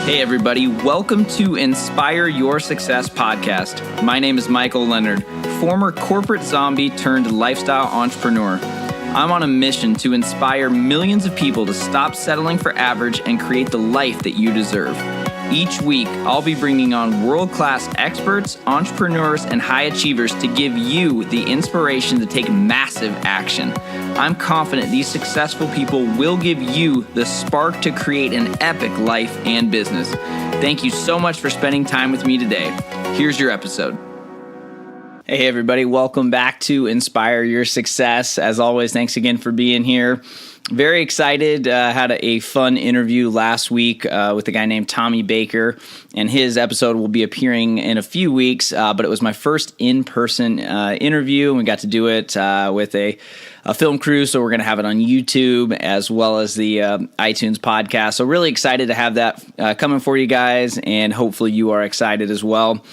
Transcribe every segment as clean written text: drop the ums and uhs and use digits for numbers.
Hey everybody, welcome to Inspire Your Success podcast. My name is Michael Leonard, former corporate zombie turned lifestyle entrepreneur. I'm on a mission to inspire millions of people to stop settling for average and create the life that you deserve. Each week, I'll be bringing on world-class experts, entrepreneurs, and high achievers to give you the inspiration to take massive action. I'm confident these successful people will give you the spark to create an epic life and business. Thank you so much for spending time with me today. Here's your episode. Hey everybody, welcome back to Inspire Your Success. As always, thanks again for being here. Very excited. Had a fun interview last week with a guy named Tommy Baker, and his episode will be appearing in a few weeks, but it was my first in-person interview, and we got to do it with a film crew, so we're going to have it on YouTube as well as the iTunes podcast. So really excited to have that coming for you guys, and hopefully you are excited as well.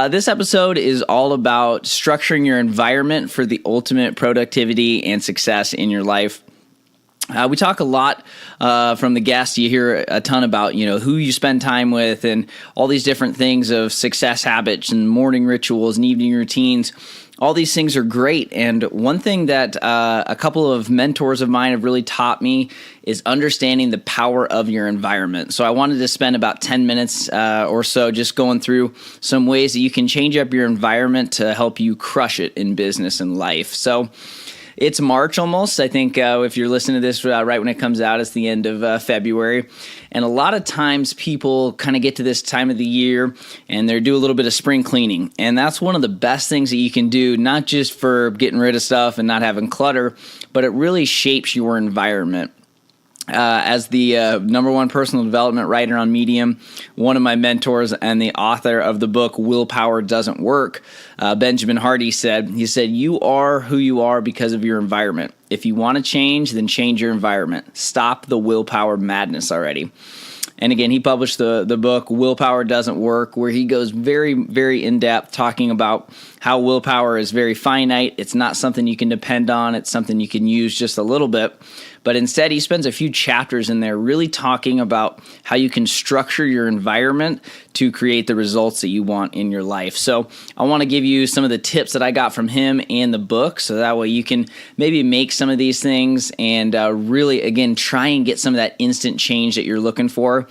This episode is all about structuring your environment for the ultimate productivity and success in your life. We talk a lot from the guests. You hear a ton about, who you spend time with and all these different things of success habits and morning rituals and evening routines. All these things are great. And one thing that a couple of mentors of mine have really taught me is understanding the power of your environment. So I wanted to spend about 10 minutes or so just going through some ways that you can change up your environment to help you crush it in business and life. So it's March almost. I think if you're listening to this right when it comes out, it's the end of February. And a lot of times people kind of get to this time of the year and they do a little bit of spring cleaning. And that's one of the best things that you can do, not just for getting rid of stuff and not having clutter, but it really shapes your environment. As the number one personal development writer on Medium, one of my mentors and the author of the book Willpower Doesn't Work, Benjamin Hardy said, you are who you are because of your environment. If you want to change, then change your environment. Stop the willpower madness already. And again, he published the book Willpower Doesn't Work, where he goes very, very in-depth talking about how willpower is very finite. It's not something you can depend on. It's something you can use just a little bit. But instead, he spends a few chapters in there really talking about how you can structure your environment to create the results that you want in your life. So I want to give you some of the tips that I got from him and the book, so that way you can maybe make some of these things and really, again, try and get some of that instant change that you're looking for.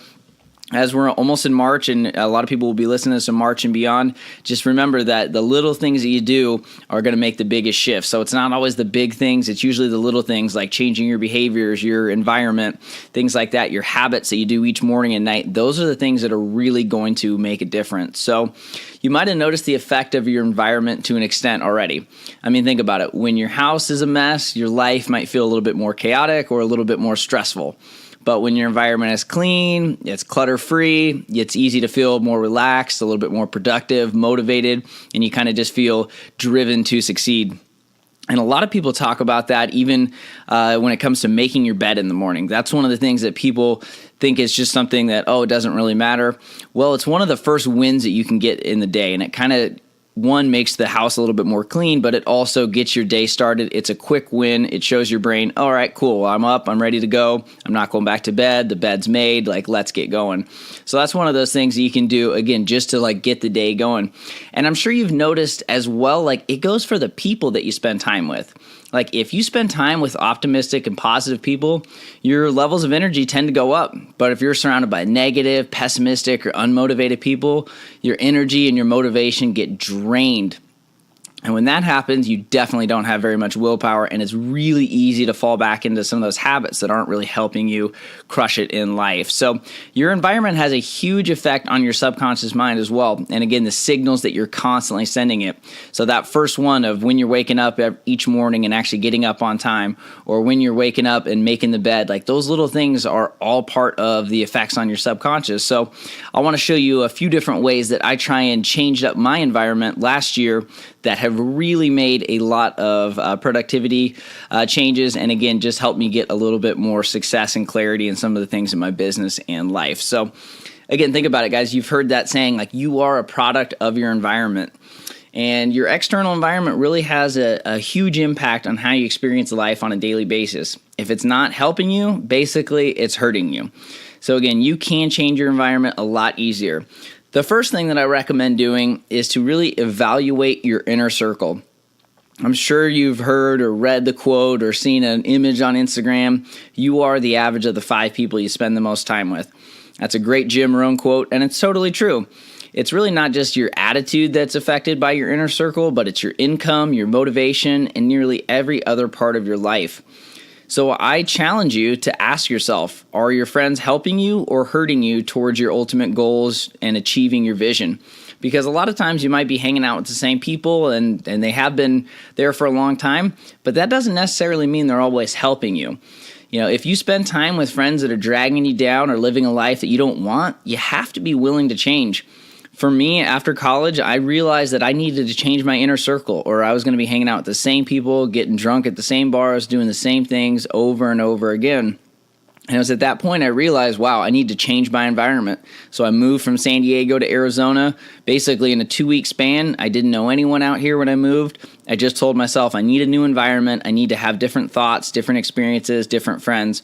As we're almost in March, and a lot of people will be listening to this in March and beyond, just remember that the little things that you do are going to make the biggest shift. So it's not always the big things. It's usually the little things like changing your behaviors, your environment, things like that, your habits that you do each morning and night. Those are the things that are really going to make a difference. So you might have noticed the effect of your environment to an extent already. I mean, think about it. When your house is a mess, your life might feel a little bit more chaotic or a little bit more stressful. But when your environment is clean, it's clutter-free, it's easy to feel more relaxed, a little bit more productive, motivated, and you kind of just feel driven to succeed. And a lot of people talk about that even when it comes to making your bed in the morning. That's one of the things that people think is just something that, it doesn't really matter. Well, it's one of the first wins that you can get in the day, and it kind of makes the house a little bit more clean, but it also gets your day started. It's a quick win. It shows your brain, all right, cool, I'm up, I'm ready to go. I'm not going back to bed. The bed's made, let's get going. So that's one of those things that you can do, again, just to get the day going. And I'm sure you've noticed as well, it goes for the people that you spend time with. If you spend time with optimistic and positive people, your levels of energy tend to go up. But if you're surrounded by negative, pessimistic, or unmotivated people, your energy and your motivation get drained. And when that happens, you definitely don't have very much willpower, and it's really easy to fall back into some of those habits that aren't really helping you crush it in life. So your environment has a huge effect on your subconscious mind as well. And again, the signals that you're constantly sending it. So that first one of when you're waking up each morning and actually getting up on time, or when you're waking up and making the bed, those little things are all part of the effects on your subconscious. So I want to show you a few different ways that I try and change up my environment last year that have really made a lot of productivity changes, and again, just helped me get a little bit more success and clarity in some of the things in my business and life. So again, think about it, guys. You've heard that saying, you are a product of your environment. And your external environment really has a huge impact on how you experience life on a daily basis. If it's not helping you, basically it's hurting you. So again, you can change your environment a lot easier. The first thing that I recommend doing is to really evaluate your inner circle. I'm sure you've heard or read the quote or seen an image on Instagram. You are the average of the 5 people you spend the most time with. That's a great Jim Rohn quote, and it's totally true. It's really not just your attitude that's affected by your inner circle, but it's your income, your motivation, and nearly every other part of your life. So I challenge you to ask yourself, are your friends helping you or hurting you towards your ultimate goals and achieving your vision? Because a lot of times you might be hanging out with the same people and they have been there for a long time, but that doesn't necessarily mean they're always helping you. If you spend time with friends that are dragging you down or living a life that you don't want, you have to be willing to change. For me, after college, I realized that I needed to change my inner circle, or I was going to be hanging out with the same people, getting drunk at the same bars, doing the same things over and over again. And it was at that point I realized, wow, I need to change my environment. So I moved from San Diego to Arizona, basically in a 2-week span. I didn't know anyone out here when I moved. I just told myself I need a new environment. I need to have different thoughts, different experiences, different friends.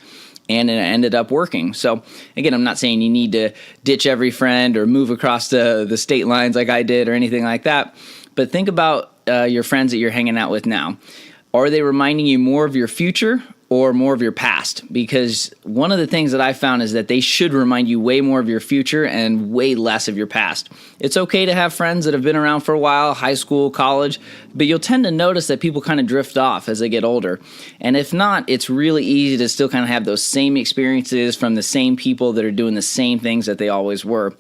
And it ended up working. So again, I'm not saying you need to ditch every friend or move across the state lines like I did or anything like that. But think about your friends that you're hanging out with now. Are they reminding you more of your future or more of your past? Because one of the things that I found is that they should remind you way more of your future and way less of your past. It's okay to have friends that have been around for a while, high school, college, but you'll tend to notice that people kind of drift off as they get older. And if not, it's really easy to still kind of have those same experiences from the same people that are doing the same things that they always were.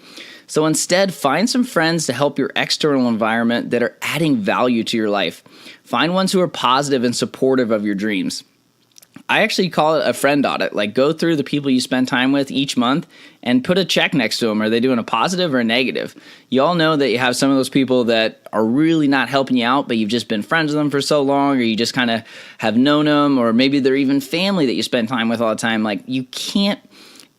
So instead, find some friends to help your external environment that are adding value to your life. Find ones who are positive and supportive of your dreams. I actually call it a friend audit. Like, go through the people you spend time with each month and put a check next to them. Are they doing a positive or a negative? You all know that you have some of those people that are really not helping you out, but you've just been friends with them for so long, or you just kind of have known them, or maybe they're even family that you spend time with all the time. Like, you can't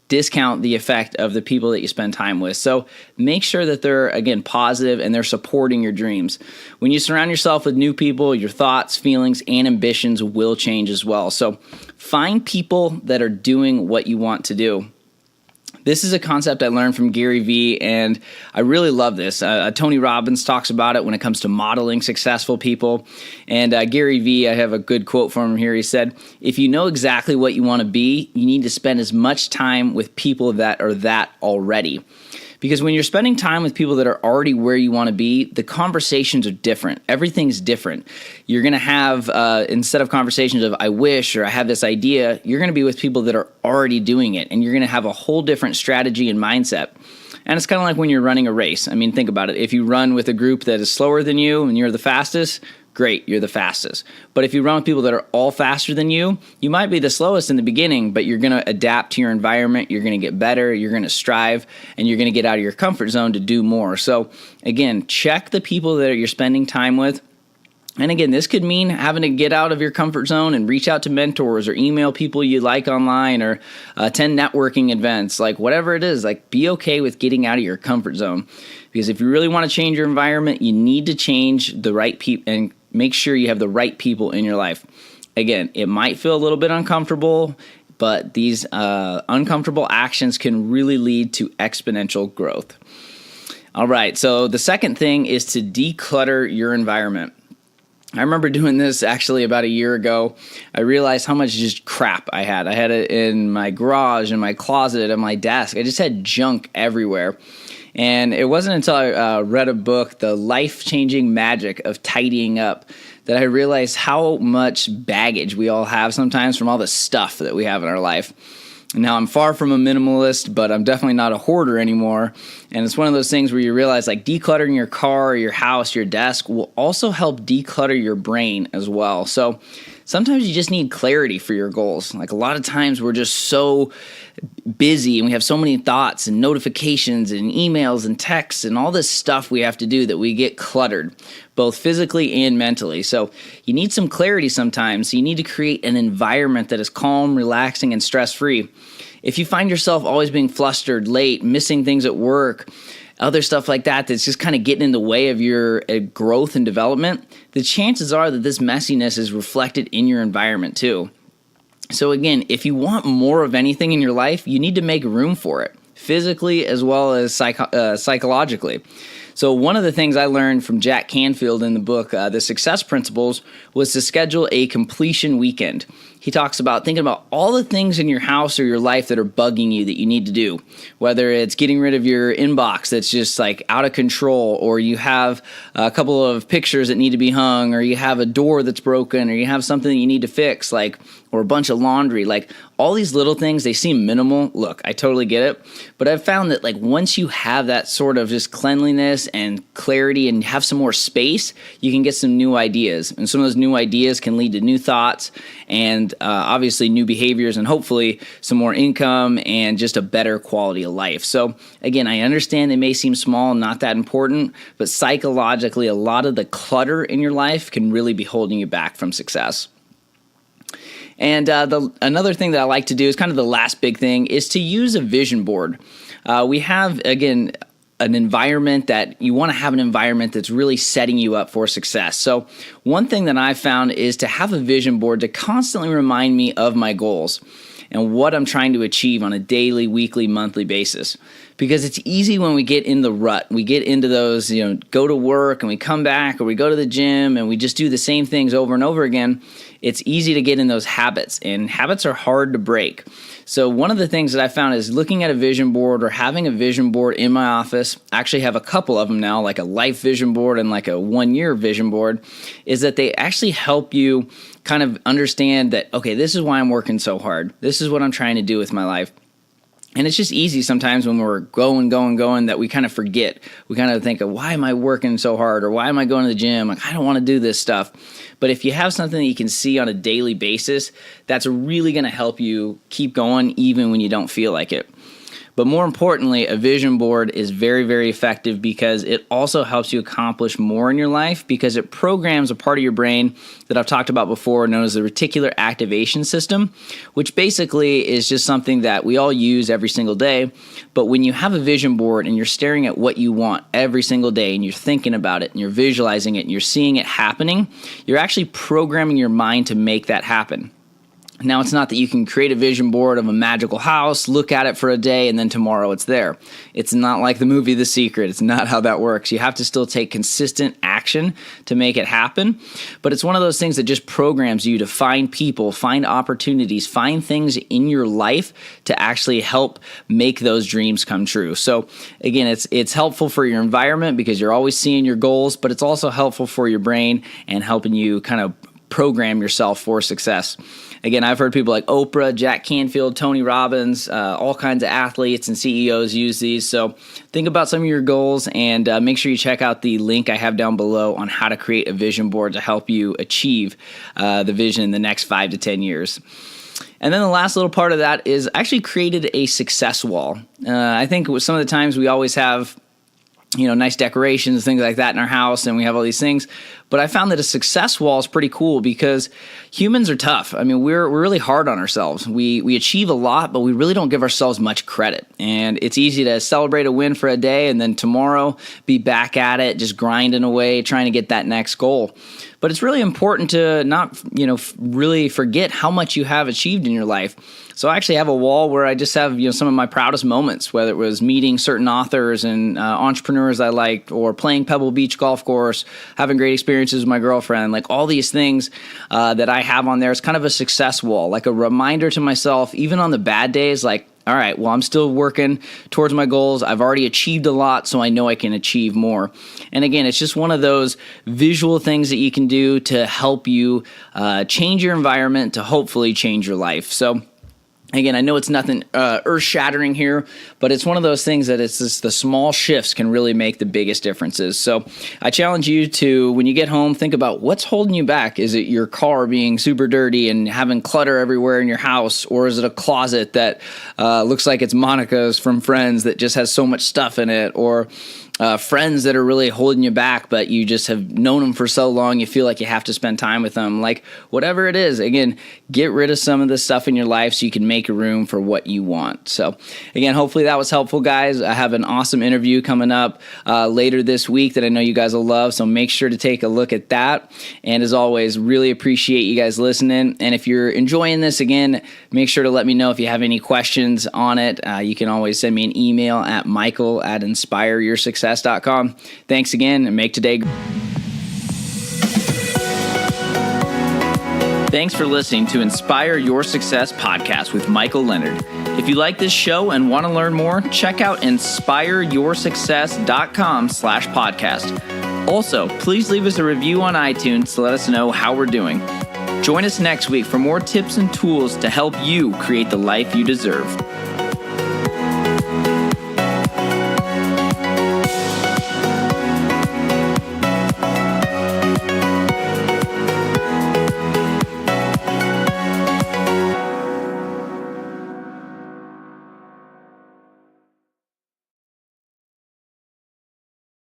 discount the effect of the people that you spend time with. So make sure that they're, again, positive and they're supporting your dreams. When you surround yourself with new people, your thoughts, feelings, and ambitions will change as well. So find people that are doing what you want to do. This is a concept I learned from Gary Vee, and I really love this. Tony Robbins talks about it when it comes to modeling successful people. And Gary Vee, I have a good quote from him here. He said, if you know exactly what you want to be, you need to spend as much time with people that are that already. Because when you're spending time with people that are already where you want to be, the conversations are different. Everything's different. You're going to have, instead of conversations of I wish or I have this idea, you're going to be with people that are already doing it. And you're going to have a whole different strategy and mindset. And it's kind of like when you're running a race. I mean, think about it. If you run with a group that is slower than you and you're the fastest, great, you're the fastest. But if you run with people that are all faster than you might be the slowest in the beginning, but you're going to adapt to your environment, you're going to get better, you're going to strive, and you're going to get out of your comfort zone to do more. So again, check the people that you're spending time with. And again, this could mean having to get out of your comfort zone and reach out to mentors or email people you like online or attend networking events, like whatever it is, like be okay with getting out of your comfort zone. Because if you really want to change your environment, you need to change the right people and make sure you have the right people in your life. Again, it might feel a little bit uncomfortable, but these uncomfortable actions can really lead to exponential growth. All right, so the second thing is to declutter your environment. I remember doing this actually about a year ago. I realized how much just crap I had. I had it in my garage, in my closet, on my desk. I just had junk everywhere. And it wasn't until I read a book, The Life-Changing Magic of Tidying Up, that I realized how much baggage we all have sometimes from all the stuff that we have in our life. Now, I'm far from a minimalist, but I'm definitely not a hoarder anymore. And it's one of those things where you realize like decluttering your car, your house, your desk will also help declutter your brain as well. So sometimes you just need clarity for your goals. Like a lot of times we're just so busy and we have so many thoughts and notifications and emails and texts and all this stuff we have to do that we get cluttered, both physically and mentally. So you need some clarity sometimes. So you need to create an environment that is calm, relaxing, and stress-free. If you find yourself always being flustered, late, missing things at work, other stuff like that that's just kind of getting in the way of your growth and development, the chances are that this messiness is reflected in your environment too. So again, if you want more of anything in your life, you need to make room for it, physically as well as psychologically. So one of the things I learned from Jack Canfield in the book, The Success Principles, was to schedule a completion weekend. He talks about thinking about all the things in your house or your life that are bugging you that you need to do, whether it's getting rid of your inbox that's just like out of control, or you have a couple of pictures that need to be hung, or you have a door that's broken, or you have something that you need to fix, like, or a bunch of laundry. Like, all these little things, they seem minimal. Look, I totally get it. But I've found that, like, once you have that sort of just cleanliness and clarity and have some more space, you can get some new ideas. And some of those new ideas can lead to new thoughts and obviously new behaviors, and hopefully some more income and just a better quality of life. So again, I understand they may seem small and not that important, but psychologically, a lot of the clutter in your life can really be holding you back from success. And another thing that I like to do is kind of the last big thing is to use a vision board. We have, again, an environment that you want to have an environment that's really setting you up for success. So one thing that I've found is to have a vision board to constantly remind me of my goals and what I'm trying to achieve on a daily, weekly, monthly basis. Because it's easy when we get in the rut. We get into those, go to work and we come back, or we go to the gym and we just do the same things over and over again. It's easy to get in those habits, and habits are hard to break. So one of the things that I found is looking at a vision board or having a vision board in my office. I actually have a couple of them now, like a life vision board and like a 1-year vision board, is that they actually help you kind of understand that, okay, this is why I'm working so hard. This is what I'm trying to do with my life. And it's just easy sometimes when we're going, that we kind of forget. We kind of think of, why am I working so hard? Or why am I going to the gym? Like, I don't want to do this stuff. But if you have something that you can see on a daily basis, that's really going to help you keep going even when you don't feel like it. But more importantly, a vision board is very, very effective because it also helps you accomplish more in your life, because it programs a part of your brain that I've talked about before, known as the reticular activation system, which basically is just something that we all use every single day. But when you have a vision board and you're staring at what you want every single day and you're thinking about it and you're visualizing it and you're seeing it happening, you're actually programming your mind to make that happen. Now, it's not that you can create a vision board of a magical house, look at it for a day, and then tomorrow it's there. It's not like the movie The Secret. It's not how that works. You have to still take consistent action to make it happen. But it's one of those things that just programs you to find people, find opportunities, find things in your life to actually help make those dreams come true. So again, it's helpful for your environment because you're always seeing your goals, but it's also helpful for your brain and helping you kind of program yourself for success. Again, I've heard people like Oprah, Jack Canfield, Tony Robbins, all kinds of athletes and CEOs use these. So think about some of your goals and make sure you check out the link I have down below on how to create a vision board to help you achieve the vision in the next 5 to 10 years. And then the last little part of that is I actually created a success wall. I think some of the times we always have nice decorations, things like that in our house, and we have all these things. But I found that a success wall is pretty cool because humans are tough. I mean, we're really hard on ourselves. We achieve a lot, but we really don't give ourselves much credit. And it's easy to celebrate a win for a day and then tomorrow be back at it, just grinding away, trying to get that next goal. But it's really important to not, really forget how much you have achieved in your life. So I actually have a wall where I just have, some of my proudest moments, whether it was meeting certain authors and entrepreneurs I liked, or playing Pebble Beach golf course, having great experiences with my girlfriend, like all these things that I have on there. It's kind of a success wall, like a reminder to myself, even on the bad days, like, all right, well, I'm still working towards my goals. I've already achieved a lot, so I know I can achieve more. And again, it's just one of those visual things that you can do to help you change your environment to hopefully change your life. So again, I know it's nothing earth-shattering here, but it's one of those things that it's just the small shifts can really make the biggest differences. So I challenge you to, when you get home, think about what's holding you back. Is it your car being super dirty and having clutter everywhere in your house? Or is it a closet that looks like it's Monica's from Friends that just has so much stuff in it? Or friends that are really holding you back, but you just have known them for so long, you feel like you have to spend time with them. Like, whatever it is, again, get rid of some of the stuff in your life so you can make room for what you want. So, again, hopefully that was helpful, guys. I have an awesome interview coming up later this week that I know you guys will love, so make sure to take a look at that. And as always, really appreciate you guys listening. And if you're enjoying this, again, make sure to let me know if you have any questions on it. You can always send me an email at michael@inspireyoursuccess.com. Thanks again, and make today. Thanks for listening to Inspire Your Success podcast with Michael Leonard. If you like this show and want to learn more, check out inspireyoursuccess.com/podcast. Also, please leave us a review on iTunes to let us know how we're doing. Join us next week for more tips and tools to help you create the life you deserve.